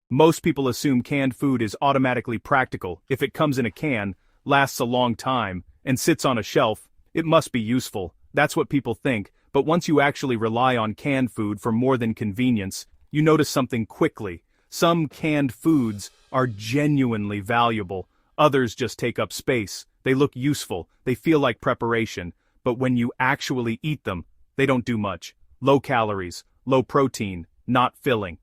Most people assume canned food is automatically practical. If it comes in a can, lasts a long time, and sits on a shelf, it must be useful. That's what people think, but once you actually rely on canned food for more than convenience, you notice something quickly. Some canned foods are genuinely valuable. Others just take up space. They look useful, they feel like preparation, but when you actually eat them, they don't do much. Low calories, low protein, not filling.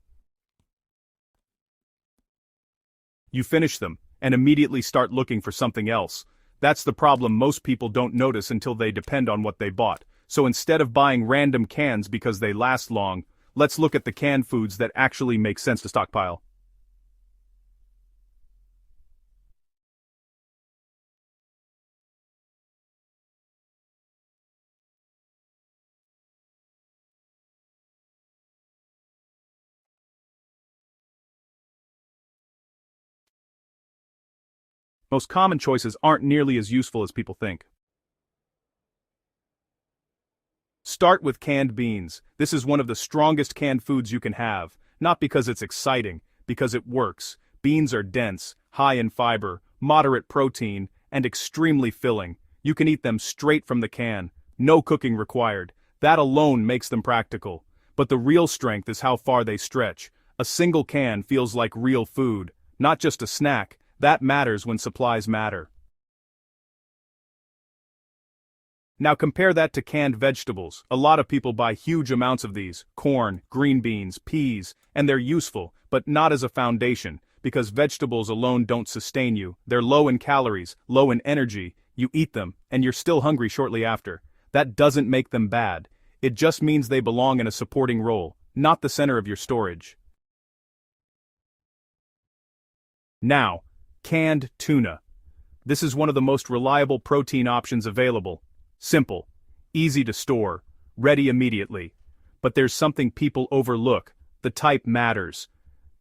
You finish them, and immediately start looking for something else. That's the problem most people don't notice until they depend on what they bought. So instead of buying random cans because they last long, let's look at the canned foods that actually make sense to stockpile. Most common choices aren't nearly as useful as people think. Start with canned beans. This is one of the strongest canned foods you can have, not because it's exciting, because it works. Beans are dense, high in fiber, moderate protein, and extremely filling. You can eat them straight from the can, no cooking required. That alone makes them practical. But the real strength is how far they stretch. A single can feels like real food, not just a snack. That matters when supplies matter. Now compare that to canned vegetables. A lot of people buy huge amounts of these: corn, green beans, peas, and they're useful, but not as a foundation, because vegetables alone don't sustain you. They're low in calories, low in energy. You eat them, and you're still hungry shortly after. That doesn't make them bad. It just means they belong in a supporting role, not the center of your storage. Now, canned tuna. This is one of the most reliable protein options available. Simple, easy to store, ready immediately. But there's something people overlook. The type matters.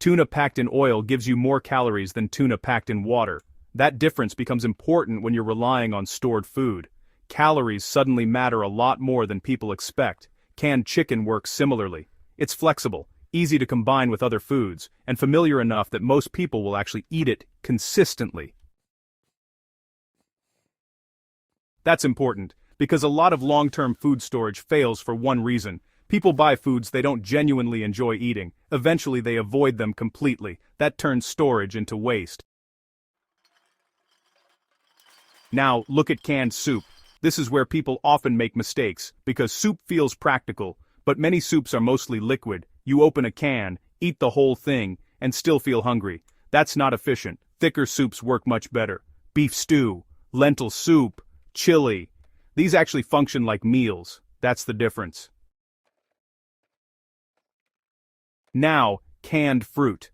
Tuna packed in oil gives you more calories than tuna packed in water. That difference becomes important when you're relying on stored food. Calories suddenly matter a lot more than people expect. Canned chicken works similarly. It's flexible, easy to combine with other foods, and familiar enough that most people will actually eat it consistently. That's important, because a lot of long-term food storage fails for one reason. People buy foods they don't genuinely enjoy eating. Eventually they avoid them completely. That turns storage into waste. Now, look at canned soup. This is where people often make mistakes, because soup feels practical, but many soups are mostly liquid. You open a can, eat the whole thing, and still feel hungry. That's not efficient. Thicker soups work much better. Beef stew, lentil soup, chili. These actually function like meals. That's the difference. Now, canned fruit.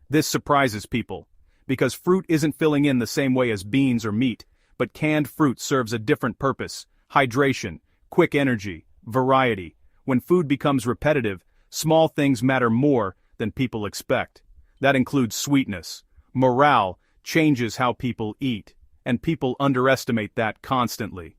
This surprises people, because fruit isn't filling in the same way as beans or meat, but canned fruit serves a different purpose: hydration, quick energy, variety. When food becomes repetitive, small things matter more than people expect. That includes sweetness. Morale changes how people eat, and people underestimate that constantly.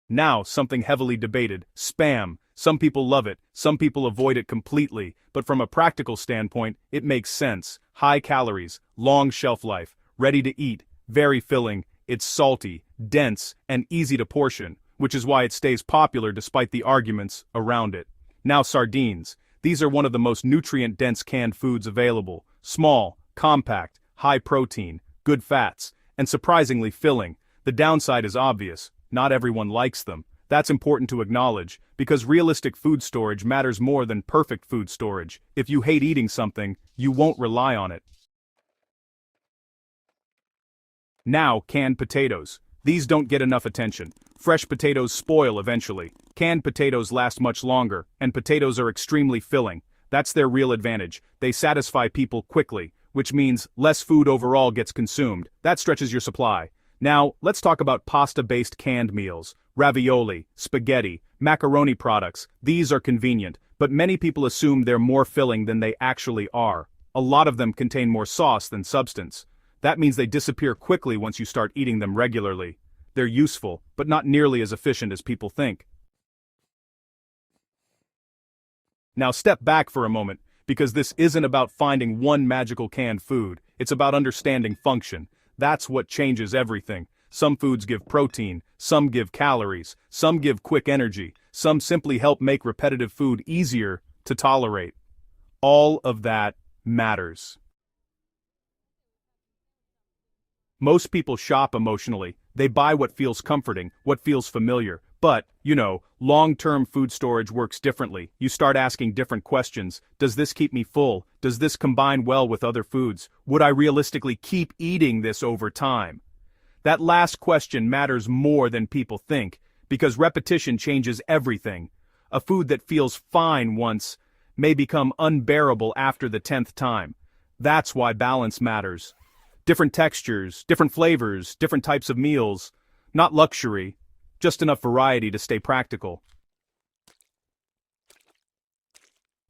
Now, something heavily debated: Spam. Some people love it, some people avoid it completely, but from a practical standpoint, it makes sense. High calories, long shelf life, ready to eat, very filling. It's salty, dense, and easy to portion, which is why it stays popular despite the arguments around it. Now, sardines. These are one of the most nutrient-dense canned foods available. Small, compact, high protein, good fats, and surprisingly filling. The downside is obvious: not everyone likes them. That's important to acknowledge, because realistic food storage matters more than perfect food storage. If you hate eating something, you won't rely on it. Now, canned potatoes. These don't get enough attention. Fresh potatoes spoil eventually. Canned potatoes last much longer, and potatoes are extremely filling. That's their real advantage. They satisfy people quickly, which means less food overall gets consumed. That stretches your supply. Now, let's talk about pasta-based canned meals. Ravioli, spaghetti, macaroni products. These are convenient, but many people assume they're more filling than they actually are. A lot of them contain more sauce than substance. That means they disappear quickly once you start eating them regularly. They're useful, but not nearly as efficient as people think. Now step back for a moment. because this isn't about finding one magical canned food, it's about understanding function. That's what changes everything. Some foods give protein, some give calories, some give quick energy, some simply help make repetitive food easier to tolerate. All of that matters. Most people shop emotionally. They buy what feels comforting, what feels familiar. But, long-term food storage works differently. You start asking different questions. Does this keep me full? Does this combine well with other foods? Would I realistically keep eating this over time? That last question matters more than people think, because repetition changes everything. A food that feels fine once may become unbearable after the 10th time. That's why balance matters. Different textures, different flavors, different types of meals. Not luxury, just enough variety to stay practical.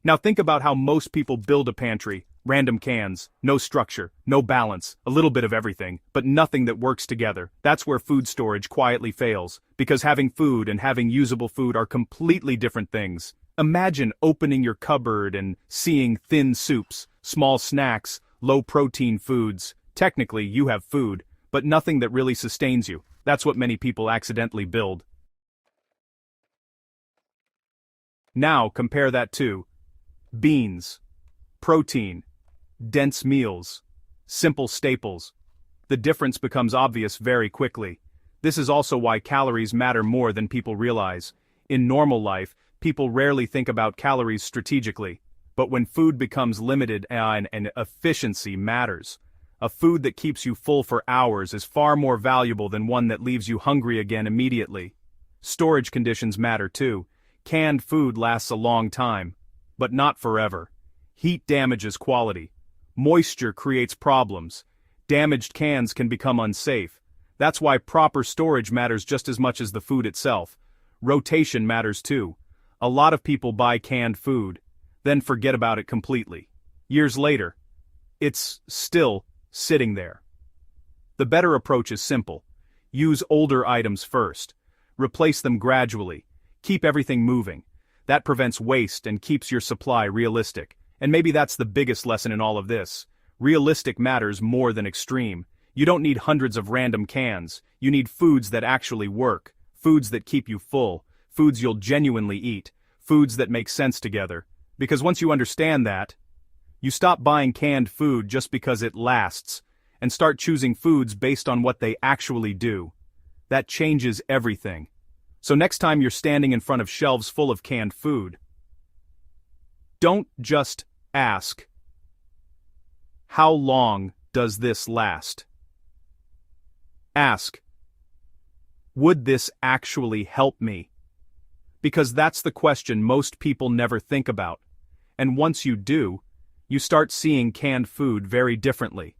Now think about how most people build a pantry. Random cans, no structure, no balance, a little bit of everything, but nothing that works together. That's where food storage quietly fails, because having food and having usable food are completely different things. Imagine opening your cupboard and seeing thin soups, small snacks, low-protein foods. Technically, you have food, but nothing that really sustains you. That's what many people accidentally build. Now compare that to beans, protein, dense meals, simple staples. The difference becomes obvious very quickly. This is also why calories matter more than people realize. In normal life, people rarely think about calories strategically. But when food becomes limited and efficiency matters. A food that keeps you full for hours is far more valuable than one that leaves you hungry again immediately. Storage conditions matter too. Canned food lasts a long time, but not forever. Heat damages quality. Moisture creates problems. Damaged cans can become unsafe. That's why proper storage matters just as much as the food itself. Rotation matters too. A lot of people buy canned food, then forget about it completely. Years later, it's still sitting there. The better approach is simple. Use older items first. Replace them gradually. Keep everything moving. That prevents waste and keeps your supply realistic. And maybe that's the biggest lesson in all of this. Realistic matters more than extreme. You don't need hundreds of random cans. You need foods that actually work. Foods that keep you full. Foods you'll genuinely eat. Foods that make sense together. Because once you understand that, you stop buying canned food just because it lasts, and start choosing foods based on what they actually do. That changes everything. So next time you're standing in front of shelves full of canned food, don't just ask, how long does this last? Ask, would this actually help me? Because that's the question most people never think about. And once you do, you start seeing canned food very differently.